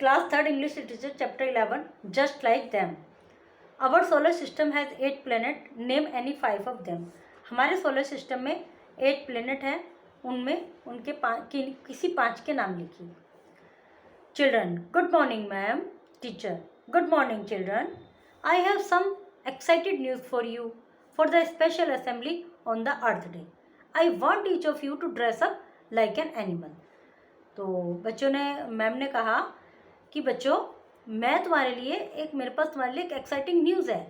Class 3rd English Literature Chapter 11 Just Like Them. Our solar system has 8 planets. Name any 5 of them. हमारे solar system में 8 planet हैं, उनमें उनके किसी 5 के नाम लिखिए. Children, good morning ma'am. Teacher, good morning children. I have some excited news for you for the special assembly on the Earth Day. I want each of you to dress up like an animal. तो बच्चों ने, ma'am ने कहा कि बच्चों मैं तुम्हारे लिए मेरे पास तुम्हारे लिए एक एक्साइटिंग न्यूज़ है.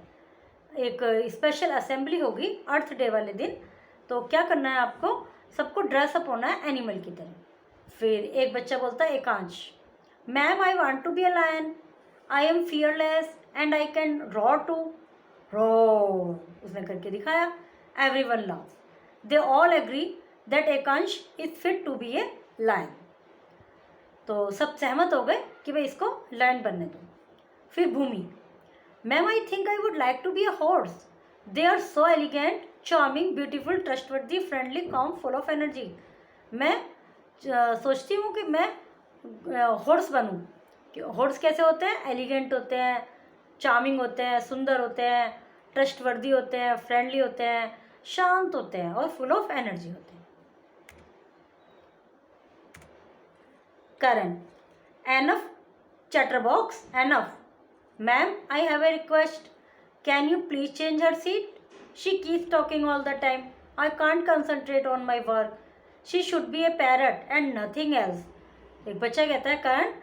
एक स्पेशल असेंबली होगी अर्थ डे वाले दिन, तो क्या करना है आपको, सबको ड्रेसअप होना है एनिमल की तरह. फिर एक बच्चा बोलता है, Ekansh, ma'am I want to be a lion, I am fearless and I can roar too. Roar उसने करके दिखाया. Everyone love. They all agree that Ekansh is fit to be a lion. तो सब सहमत हो गए कि भाई इसको लायन बनने दो. फिर Bhumi, ma'am I think I would like to be a horse. They are so elegant, charming, beautiful, trustworthy, friendly, calm, full of energy. मैं सोचती हूँ कि मैं हॉर्स बनूँ. हॉर्स कैसे होते हैं? एलिगेंट होते हैं, चार्मिंग होते हैं, सुंदर होते हैं, ट्रस्टवर्दी होते हैं, फ्रेंडली होते हैं, शांत होते हैं और फुल ऑफ एनर्जी होते हैं. Karan, enough chatterbox, enough. Ma'am, I have a request. Can you please change her seat? She keeps talking all the time. I can't concentrate on my work. She should be a parrot and nothing else. एक बच्चा कहता है, करण,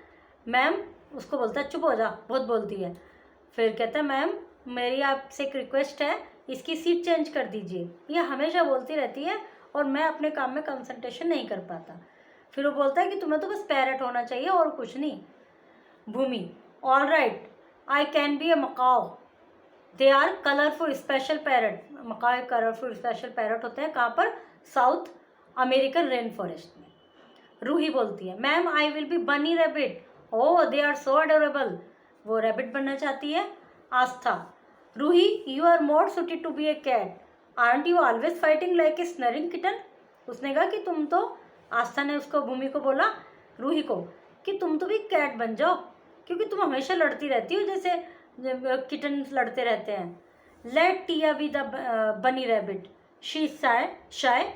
ma'am, उसको बोलता है चुप हो जा, बहुत बोलती है. फिर कहता है, मैम मेरी आपसे एक रिक्वेस्ट है, इसकी सीट चेंज कर दीजिए, ये हमेशा बोलती रहती है और मैं अपने काम में कंसंट्रेशन नहीं कर पाता. फिर वो बोलता है कि तुम्हें तो बस पैरट होना चाहिए और कुछ नहीं. Bhumi, all right, I can be a macaw. They are colourful special parrot. Macaw colourful special parrot होते हैं. कहाँ पर? साउथ अमेरिकन रेन फॉरेस्ट में. रूही बोलती है, ma'am I will be bunny rabbit. Oh they are so adorable. वो rabbit बनना चाहती है. Astha, Roohi you are more suited to be a cat. Aren't you always fighting like a snarling kitten. उसने कहा कि तुम तो, आस्था ने उसको, भूमि को बोला, रूही को, कि तुम तो भी कैट बन जाओ, क्योंकि तुम हमेशा लड़ती रहती हो जैसे किटन लड़ते रहते हैं. Let Tia be the bunny rabbit. She shy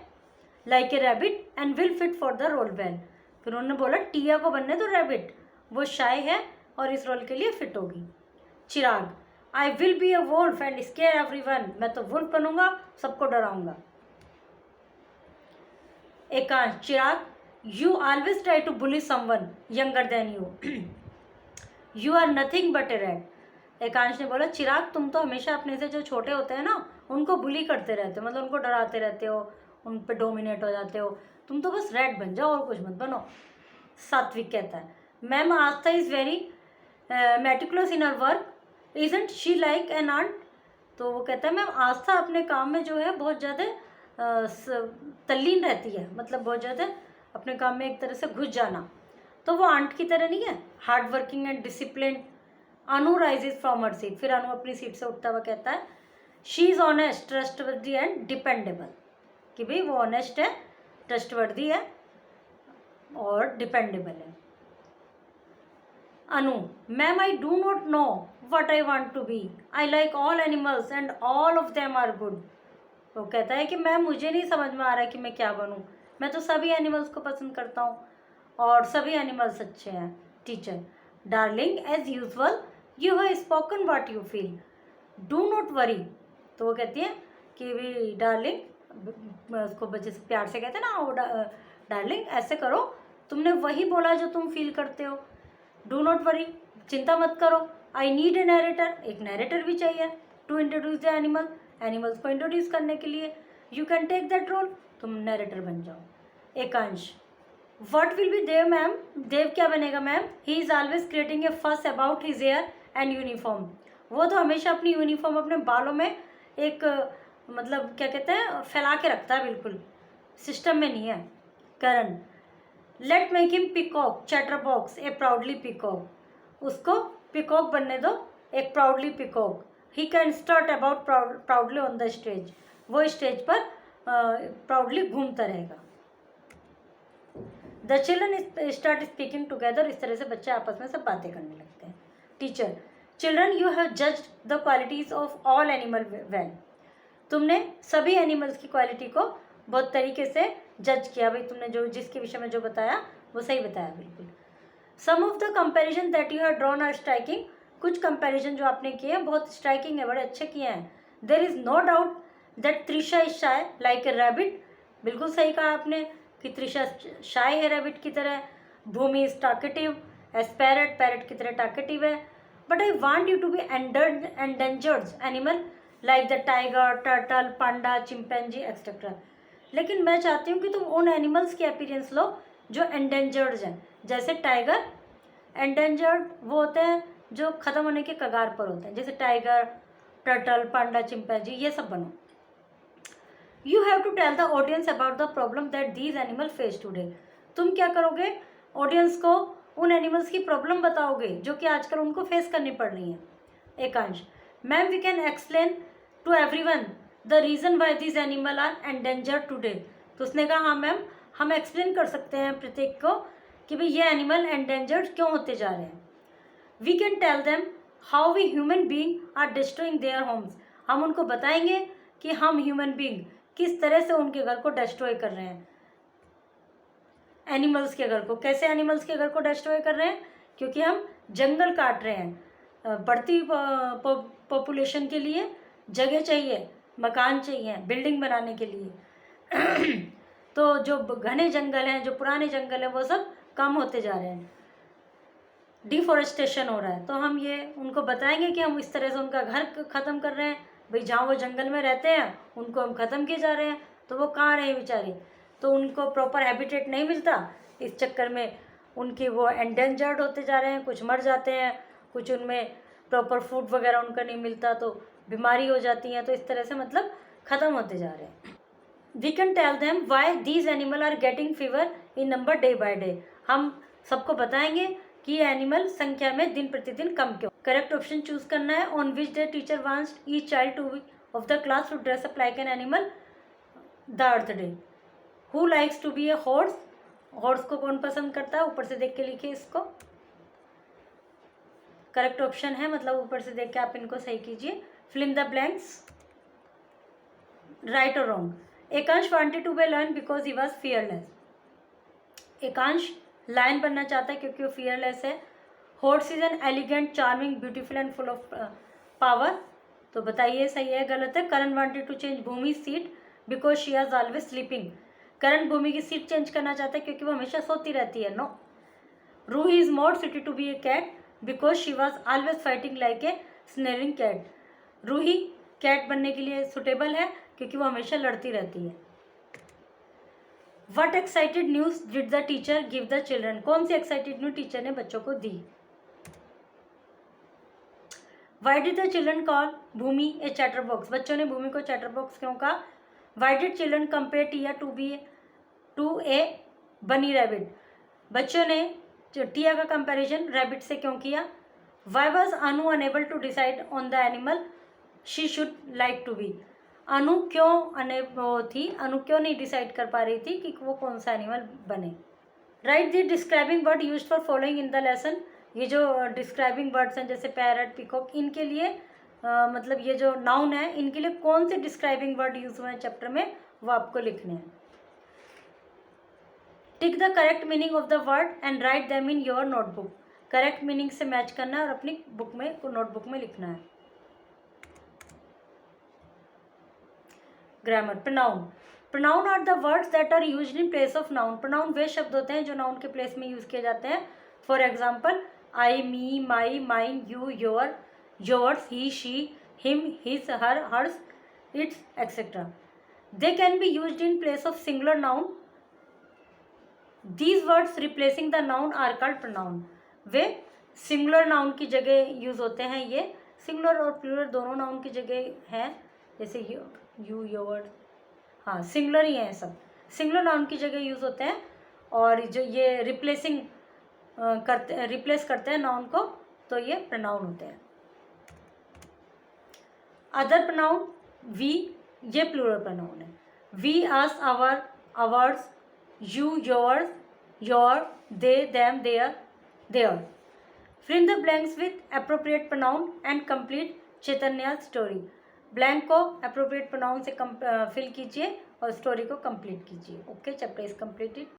like a rabbit and will fit for the role well. फिर उन्होंने बोला टिया को बनने दो रैबिट, वो शाय है और इस रोल के लिए फिट होगी. Chirag, I will be a wolf and scare everyone. मैं तो वुल्फ बनूंगा, सबको डराऊंगा. Ekansh, Chirag, you always try to bully someone younger than you. You are nothing but a rat. Ekansh ने बोला, चिराग तुम तो हमेशा अपने से जो छोटे होते हैं ना उनको बुली करते रहते हो, मतलब उनको डराते रहते हो, उन पे डोमिनेट हो जाते हो. तुम तो बस रैट बन जाओ और कुछ मत बनो. सात्विक कहता है, ma'am Aastha is very meticulous in her work, isn't she like an ant. तो वो कहता है, मैम आस्था अपने काम में जो है बहुत ज़्यादा तल्लीन रहती है, मतलब बहुत ज़्यादा अपने काम में एक तरह से घुस जाना. तो वो आंट की तरह नहीं है. Hard working and discipline. Anu rises from her seat. फिर अनु अपनी सीट से उठता हुआ कहता है, she is honest, trustworthy and dependable. कि भाई वो ऑनेस्ट है, ट्रस्टवर्दी है और डिपेंडेबल है. Anu, ma'am I do not know what I want to be. I like all animals and all of them are good. वो कहता है कि मैम मुझे नहीं समझ में आ रहा है कि मैं क्या बनूं. मैं तो सभी एनिमल्स को पसंद करता हूँ और सभी एनिमल्स अच्छे हैं. Teacher, darling as usual you have spoken what you feel, do not worry. तो वो कहती है कि भाई डार्लिंग, उसको बच्चे से प्यार से कहते हैं ना, वो डार्लिंग ऐसे करो, तुमने वही बोला जो तुम फील करते हो. डू नॉट वरी, चिंता मत करो. I need a narrator. एक नैरेटर भी चाहिए to introduce the animal. Animals को इंट्रोड्यूस करने के लिए you can take that role. तुम नैरेटर बन जाओ. Ekansh, what will be Dev ma'am. Dev क्या बनेगा ma'am. He is always creating a fuss about his hair and uniform. वो तो हमेशा अपनी यूनिफॉर्म अपने बालों में एक मतलब क्या कहते हैं, फैला के रखता है, बिल्कुल सिस्टम में नहीं है. Karan, let make him peacock chatterbox a proudly peacock. उसको पिकॉक बनने दो, एक proudly peacock. He can start about proudly on the stage. वो स्टेज पर प्राउडली घूमता रहेगा. The children start speaking together, इस तरह से बच्चे आपस में सब बातें करने लगते हैं। Teacher, children you have judged the qualities of all animal well, तुमने सभी एनिमल्स की क्वालिटी को बहुत तरीके से जज किया, भाई तुमने जो जिसके विषय में जो बताया वो सही बताया बिल्कुल। Some of the comparison that you have drawn are striking, कुछ कंपेरिजन जो आपने किए हैं बहुत स्ट्राइकिंग है, बड़े अच्छे किए हैं। There is no doubt that Trisha is shy like a rabbit, बिल्कुल सही कहा आपने कि त्रिशा शाय है रैबिट की तरह। Bhumi is talkative as parrot, parrot की तरह टॉकेटिव है। But I want you to be endangered animal like the tiger, turtle, panda, chimpanzee etcetera, लेकिन मैं चाहती हूँ कि तुम उन एनिमल्स की अपीयरेंस लो जो एंडेंजर्ड हैं, जैसे टाइगर। एंडेंजर्ड वो होते हैं जो ख़त्म होने के कगार पर होते हैं, जैसे टाइगर, टर्टल, पांडा, चिंपैंजी, ये सब बनो। You have to tell the audience about the problem that these animal face today, तुम क्या करोगे, ऑडियंस को उन एनिमल्स की प्रॉब्लम बताओगे जो कि आजकल उनको फेस करनी पड़ रही हैं। Ekansh, ma'am we can explain to everyone the reason why these animal are endangered today, तो उसने कहा हाँ मैम हम एक्सप्लेन कर सकते हैं प्रत्येक को कि भाई ये एनिमल एंडेंजर्ड क्यों होते जा रहे हैं। We can tell them how we human being are destroying their homes, हम उनको बताएंगे कि हम ह्यूमन बींग किस तरह से उनके घर को डिस्ट्रॉय कर रहे हैं, एनिमल्स के घर को। कैसे एनिमल्स के घर को डिस्ट्रॉय कर रहे हैं, क्योंकि हम जंगल काट रहे हैं, बढ़ती पॉपुलेशन के लिए जगह चाहिए, मकान चाहिए, बिल्डिंग बनाने के लिए तो जो घने जंगल हैं, जो पुराने जंगल हैं, वो सब कम होते जा रहे हैं, डिफॉरेस्टेशन हो रहा है। तो हम ये उनको बताएंगे कि हम इस तरह से उनका घर ख़त्म कर रहे हैं, भाई जहाँ वो जंगल में रहते हैं उनको हम ख़त्म किए जा रहे हैं, तो वो कहाँ रहे बेचारे, तो उनको प्रॉपर हैबिटेट नहीं मिलता, इस चक्कर में उनकी वो एंडेंजर्ड होते जा रहे हैं, कुछ मर जाते हैं, कुछ उनमें प्रॉपर फूड वगैरह उनका नहीं मिलता तो बीमारी हो जाती हैं, तो इस तरह से मतलब ख़त्म होते जा रहे हैं। We can tell them why these animal are getting fewer in number day by day, हम सबको बताएंगे कि ये एनिमल संख्या में दिन प्रतिदिन कम क्यों। करेक्ट ऑप्शन चूज करना है। On which day teacher wants each child to of the class to dress up like an animal, the Earth Day. Who likes to be a horse, horse को कौन पसंद करता है, ऊपर से देख के लिखिए इसको। करेक्ट ऑप्शन है, मतलब ऊपर से देख के आप इनको सही कीजिए। फिल द ब्लैंक्स, राइट और wrong. Ekansh wanted to be lion because he was fearless, Ekansh lion बनना चाहता है क्योंकि वो फियरलेस है। Horse is an elegant, charming, beautiful and full of power, तो बताइए सही है गलत है। Karan wanted to change Bhumi seat because she is always sleeping, Karan Bhumi की सीट चेंज करना चाहता है क्योंकि वो हमेशा सोती रहती है। No. Ruhi is more suited to be a cat because she was always fighting like a snarling cat, Ruhi cat बनने के लिए सुटेबल है क्योंकि वो हमेशा लड़ती रहती है। What excited news did the teacher give the children, कौन सी एक्साइटेड न्यूज टीचर ने बच्चों को दी। Why did the children call Bhumi a chatterbox, बच्चों ने भूमि को चैटर बॉक्स क्यों कहा। Why did children compare Tia to a bunny rabbit, बच्चों ने टिया का कंपैरिजन रैबिट से क्यों किया। Why was Anu unable to decide on the animal she should like to be, Anu क्यों थी, अनु क्यों नहीं डिसाइड कर पा रही थी कि वो कौन सा एनिमल बने। Right the describing word used for following in the lesson, ये जो डिस्क्राइबिंग वर्ड्स हैं जैसे पैरट, पीकॉक, इनके लिए मतलब ये जो नाउन है इनके लिए कौन से डिस्क्राइबिंग वर्ड यूज हुए हैं चैप्टर में, वो आपको लिखने हैं। Tick the correct meaning of the word and write them in your notebook, correct meaning से मैच करना है और अपनी बुक में नोटबुक में लिखना है। Grammar. Pronoun, pronoun are the words that are used in place of noun, pronoun वे शब्द होते हैं जो नाउन के प्लेस में यूज किए जाते हैं। For example I, me, my, mine, you, your, yours, he, she, him, his, her, hers, its etcetera. They can be used in place of singular noun, these words replacing the noun are called pronoun, वे singular noun की जगह use होते हैं। ये singular और plural दोनों noun की जगह हैं, जैसे यू, योर, हाँ सिंगुलर ही हैं सब, सिंगुलर नाउन की जगह यूज होते हैं। और जो ये रिप्लेस करते हैं नाउन को, तो ये प्रोनाउन होते हैं। अदर प्रोनाउन, वी, ये प्लूरल प्रोनाउन है। We, us, our, ours, you, yours, your, they, them, their. Fill the blanks with appropriate pronoun and complete Chaitanya's story. Blank को appropriate pronoun से fill कीजिए और स्टोरी को complete कीजिए. Okay, chapter is completed.